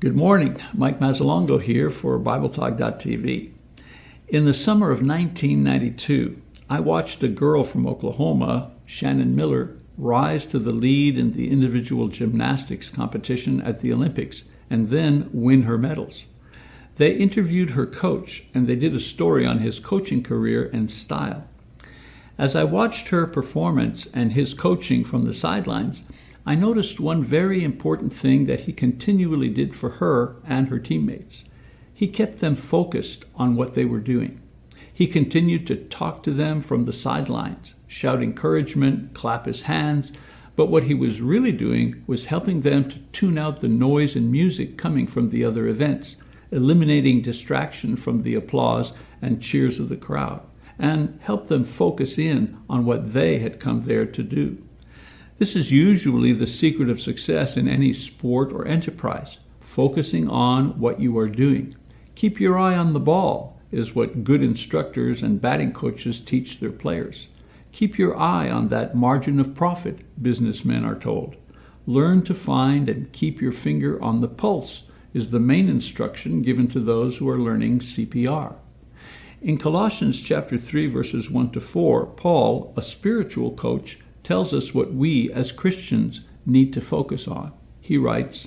Good morning. Mike Mazzalongo here for BibleTalk.tv. In the summer of 1992, I watched a girl from Oklahoma, Shannon Miller, rise to the lead in the individual gymnastics competition at the Olympics and then win her medals. They interviewed her coach and they did a story on his coaching career and style. As I watched her performance and his coaching from the sidelines, I noticed one very important thing that he continually did for her and her teammates. He kept them focused on what they were doing. He continued to talk to them from the sidelines, shout encouragement, clap his hands, but what he was really doing was helping them to tune out the noise and music coming from the other events, eliminating distraction from the applause and cheers of the crowd, and help them focus in on what they had come there to do. This is usually the secret of success in any sport or enterprise, focusing on what you are doing. Keep your eye on the ball is what good instructors and batting coaches teach their players. Keep your eye on that margin of profit, businessmen are told. Learn to find and keep your finger on the pulse is the main instruction given to those who are learning CPR. In Colossians chapter 3, verses 1 to 4, Paul, a spiritual coach, tells us what we as Christians need to focus on. He writes,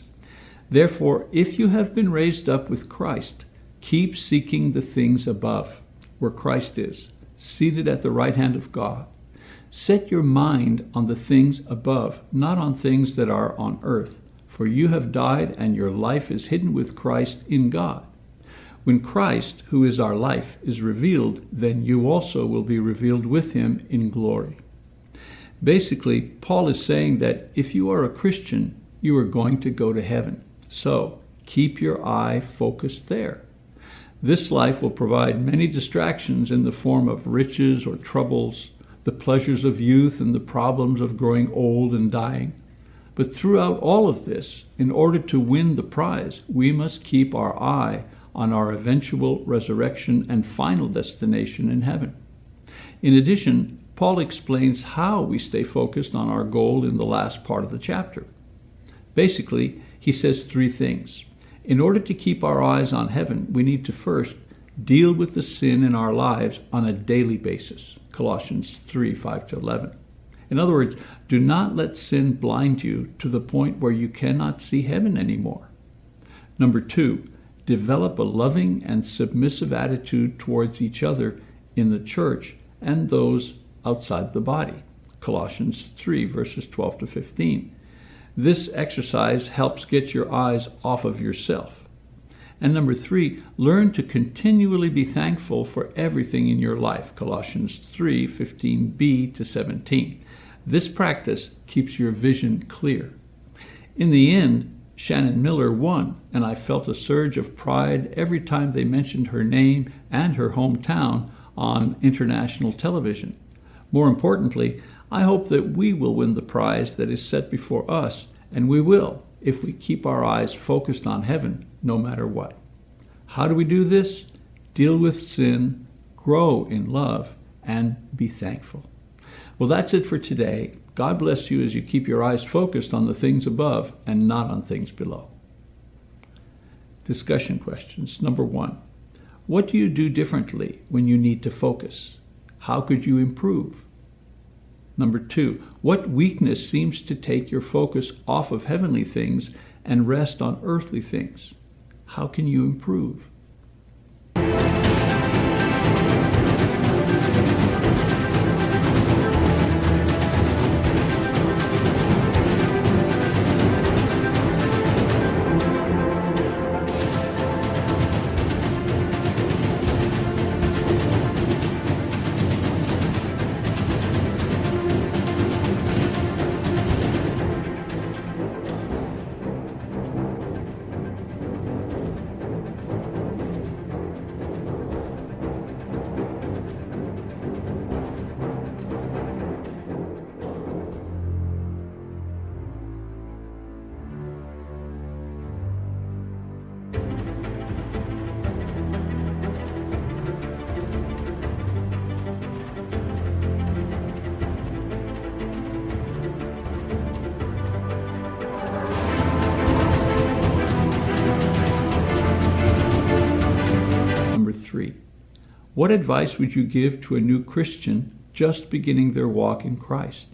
"Therefore, if you have been raised up with Christ, keep seeking the things above, where Christ is, seated at the right hand of God. Set your mind on the things above, not on things that are on earth, for you have died and your life is hidden with Christ in God. When Christ, who is our life, is revealed, then you also will be revealed with him in glory." Basically, Paul is saying that if you are a Christian, you are going to go to heaven. So, keep your eye focused there. This life will provide many distractions in the form of riches or troubles, the pleasures of youth and the problems of growing old and dying. But throughout all of this, in order to win the prize, we must keep our eye on our eventual resurrection and final destination in heaven. In addition, Paul explains how we stay focused on our goal in the last part of the chapter. Basically, he says three things. In order to keep our eyes on heaven, we need to first deal with the sin in our lives on a daily basis. Colossians 3, 5 to 11. In other words, do not let sin blind you to the point where you cannot see heaven anymore. Number two, develop a loving and submissive attitude towards each other in the church and those outside the body. Colossians 3, verses 12 to 15. This exercise helps get your eyes off of yourself. And number three, learn to continually be thankful for everything in your life. Colossians 3, 15b to 17. This practice keeps your vision clear. In the end, Shannon Miller won, and I felt a surge of pride every time they mentioned her name and her hometown on international television. More importantly, I hope that we will win the prize that is set before us, and we will if we keep our eyes focused on heaven no matter what. How do we do this? Deal with sin, grow in love, and be thankful. Well, that's it for today. God bless you as you keep your eyes focused on the things above and not on things below. Discussion questions. Number 1. What do you do differently when you need to focus? How could you improve? Number 2, what weakness seems to take your focus off of heavenly things and rest on earthly things? How can you improve? 3. What advice would you give to a new Christian just beginning their walk in Christ?